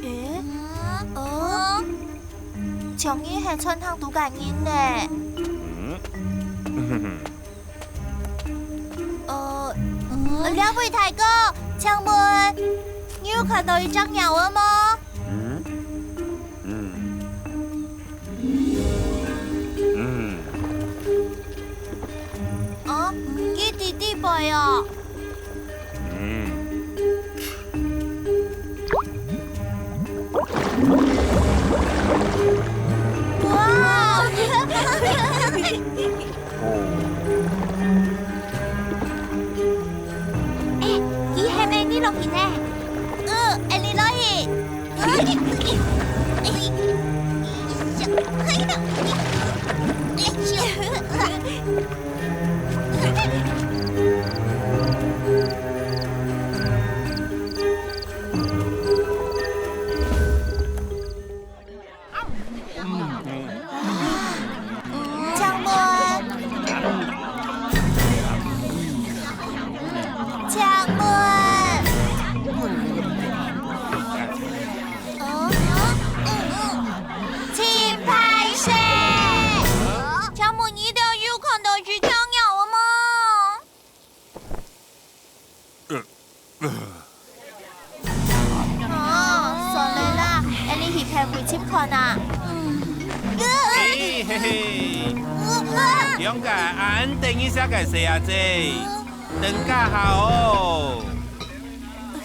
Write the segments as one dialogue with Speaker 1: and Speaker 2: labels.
Speaker 1: 诶，長衣係春湯杜間煙呢？兩位大哥，請問你有看到一隻鳥兒嗎？幾弟弟背啊？哇！幾係咪呢落去呢？係你落去。
Speaker 2: 勇敢安定一下，该谁啊？这等下好哦。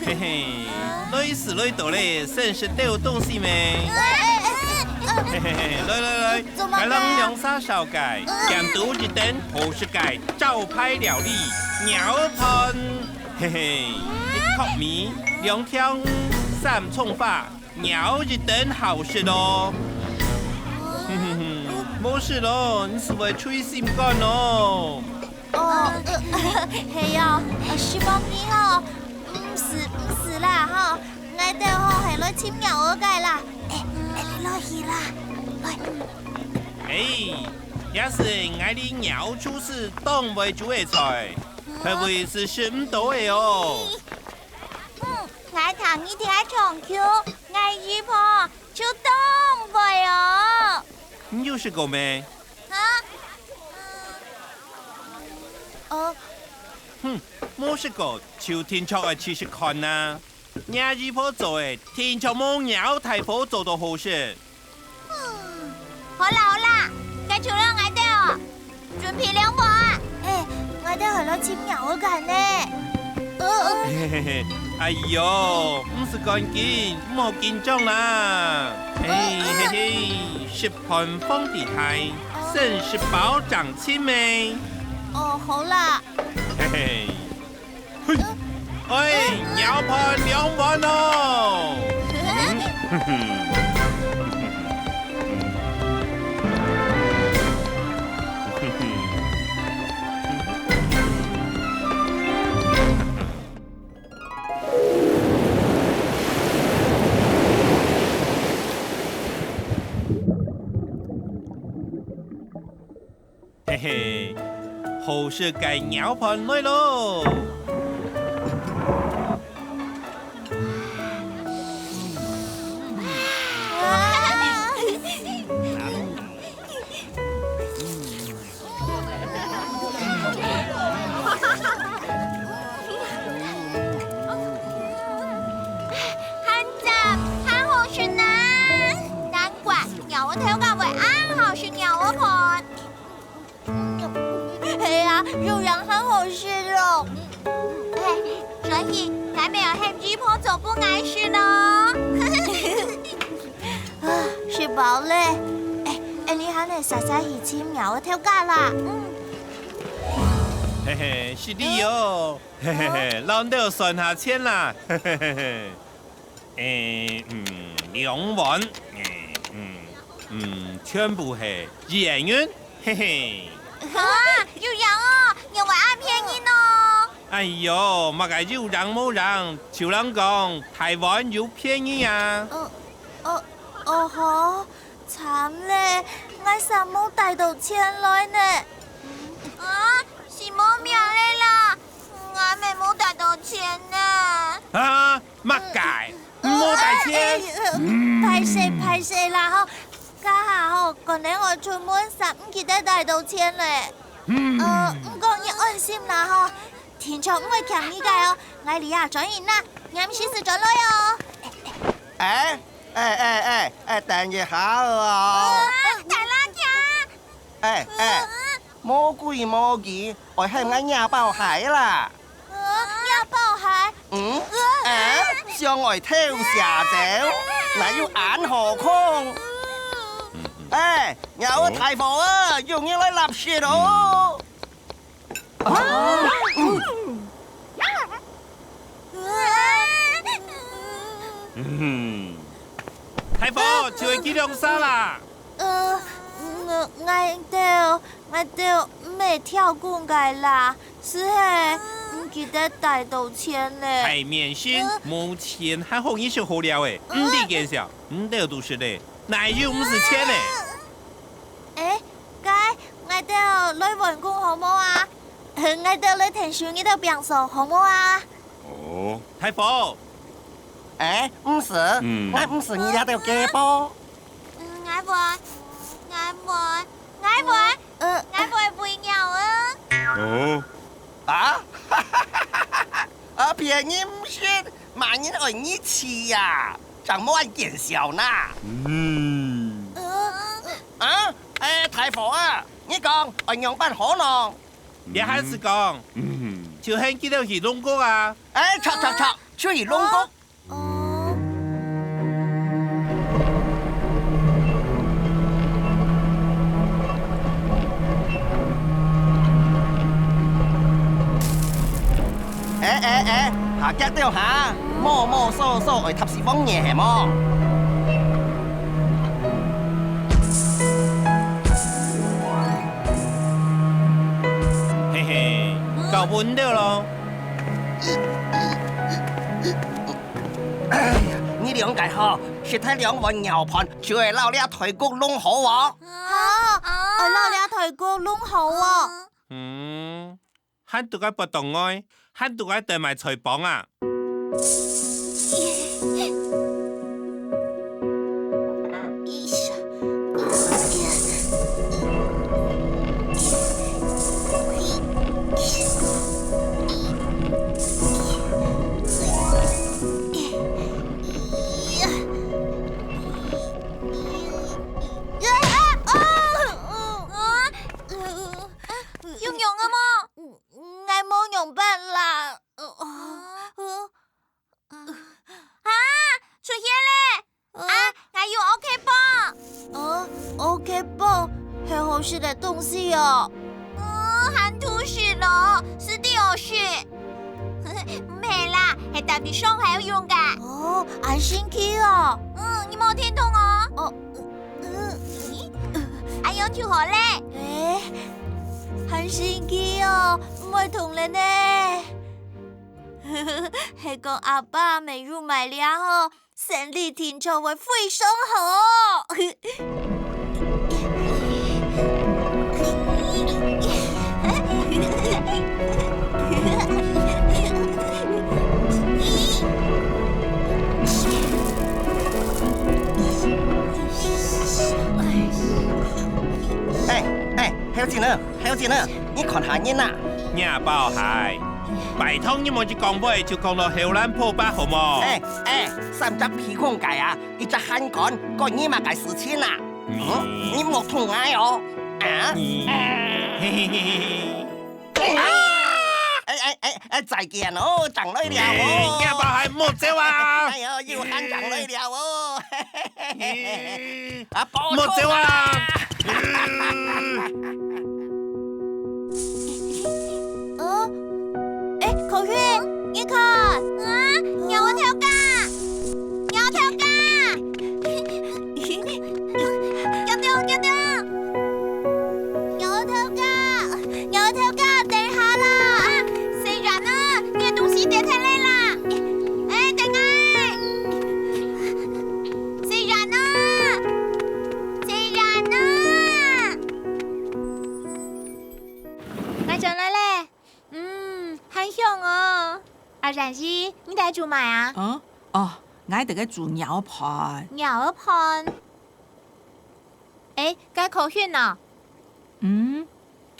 Speaker 2: 嘿嘿，累死累到嘞，真是都有东西没？嘿嘿嘿，来，该让两沙烧盖，监督一等好是盖招牌料理鸟盆。嘿嘿，一壳米两条三葱花，鸟一等好事咯。冇事咯，你是为吹心肝咯？
Speaker 1: 係啊，希望你哦，唔死啦哈，我哋哦係來簽牛嗰屆啦，你落去啦，
Speaker 2: 要是我的鸟出世當為主嘅菜，會不會是食唔到嘅哦？
Speaker 1: 我同你聽長 Q， 我姨婆就當為哦。
Speaker 2: 你又是狗咩？冇食過就天窗嘅試試看啦。廿二婆做嘅天窗冇鳥太婆做到好事。
Speaker 1: 好啦，該除了我哋哦，準備兩盤。我哋係攞簽牛嗰間呢。
Speaker 2: 哎呦，唔是趕緊，唔好緊張啦。10盤放地台，真是保障親咩？
Speaker 1: 好啦。
Speaker 2: 鳥盤2盤咯。嘿嘿，好事該鳥盤來咯。
Speaker 1: 肉羊很好吃哦，所以才没有和姨婆走不碍事呢。吃飽咧，你肯嚟實實去簽牛嗰條街啦。
Speaker 2: 嘿嘿，是你哦，嘿嘿嘿，老豆算下錢啦，嘿嘿嘿嘿，2碗，全部係2元，嘿嘿。
Speaker 1: 肉羊哦，因為啱便宜呢。
Speaker 2: 哎呦，乜嘅肉羊冇羊，就人講台灣有便宜啊。
Speaker 1: 好，慘咧，我實冇帶到錢來呢。是冇命咧啦，我咪冇帶到錢呢。
Speaker 2: 乜解？冇帶签。
Speaker 1: 拍摄啦吼，家下吼，可能我出门时唔记得带到钱嘞。不过你安心啦吼，天窗唔会欠你嘅哦，我哋啊转移啦，啱先是转来哦。
Speaker 3: 等一下啊！
Speaker 1: 大拉強，
Speaker 3: 冇鬼冇忌，我係我nhà爆蟹啦。
Speaker 1: nhà爆蟹。
Speaker 3: 上外偷下走，哪有眼何空？有大火啊，用嘢來立雪咯。
Speaker 2: 大夫，就會記兩沙啦。
Speaker 1: 我哋未跳過界啦，是係唔記得帶到錢咧。
Speaker 2: 係面線冇錢，還好意思好料誒，唔得見笑，唔得讀書咧，哪有唔是錢咧？
Speaker 1: 我哋來運工好冇啊？我哋來聽書呢度變數好冇啊？
Speaker 2: 哦，大夫。
Speaker 3: 唔是，我唔是你哋條街波。
Speaker 1: 我會背鳥啊！
Speaker 3: 別人唔信，萬人愛你吃呀，怎麼還見笑呢？大夫啊，你講我樣辦可能？
Speaker 2: 你還是講，就係記得去龍哥啊！
Speaker 3: 錯，去龍哥。下腳掉下，摸索去揼時風嘢係麼？
Speaker 2: 嘿嘿，搞穩了咯。
Speaker 3: 你兩個好，食睇兩碗牛盤，就係撈啲腿骨窿好喎。
Speaker 1: 我撈啲腿骨窿好啊！
Speaker 2: 喊到個不動愛，喊到個對埋菜幫啊！OK
Speaker 1: 棒，很好吃的东西哦。含吐血了，是的有事。没啦，係特別傷害有用噶。安心去哦。你冇聽懂哦。阿勇跳河咧。安心去哦，唔會痛了呢。係講阿爸美乳買了後，身體聽說會非常好。
Speaker 3: 還有錢呢，你看下人呐。
Speaker 2: nhà bao hải, bài thông như một chiếc con bơi就講到後欄破百好冇？
Speaker 3: 三隻皮孔界啊，一隻hand杆，個你嘛計事情啦。你莫痛愛哦。再見哦，長累了哦。
Speaker 2: nhà bao hải莫走啊！
Speaker 3: 哎呦，又喊長累了哦。
Speaker 2: 莫走啊！
Speaker 1: 口運，你看，有我條架，有條架，有條架，等一下啦，雖然呢，你嘅東西跌太累啦，等我，雖然呢，我上來咧。很香哦，阿冉熙，你帶住買啊？
Speaker 4: 我得个做鳥盤。
Speaker 1: 鳥兒盤。誒，該口訓啊！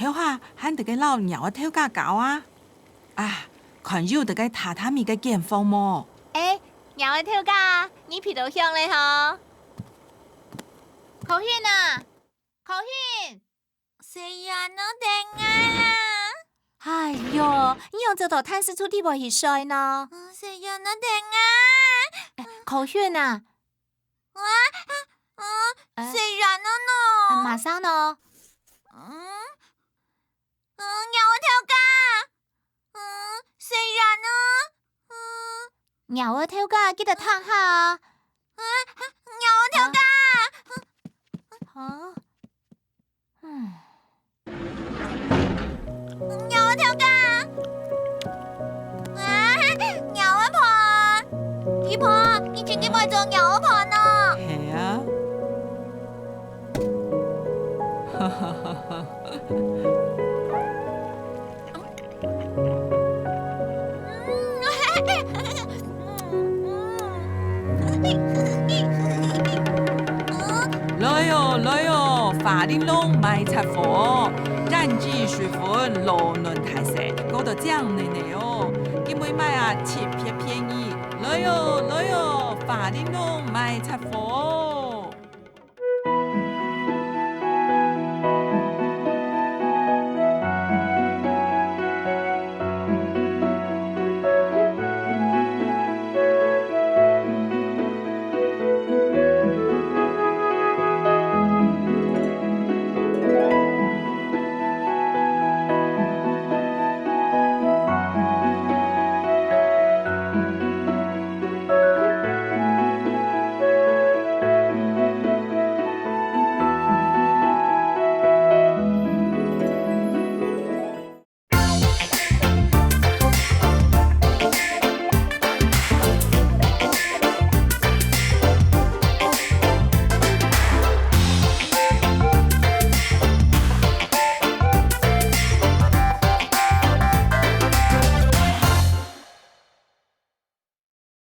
Speaker 4: 後下喊得個老鳥啊跳架搞啊！啊，看有得個榻榻米個間房麼？
Speaker 1: 誒，鳥兒跳架，你皮到響嘞嗬！口訓啊！口訓！誰呀？我定啊！哎喲，你用這套探視出地步去衰呢？誰呀？我定啊！口訓啊！誰呀？呢？馬上呢？鳥兒跳架！誰呀？呢？鳥兒跳架，記得躺下。鳥兒跳架！鳥兒跳架！鳥兒盤，姨婆，你千祈唔好做鳥兒盤啊！
Speaker 4: 係啊。來喲，法令龍賣出貨，染指水分羅倫太細，嗰度醬奶奶哦，佢每買啊切片便宜。來喲，法令龍賣出貨。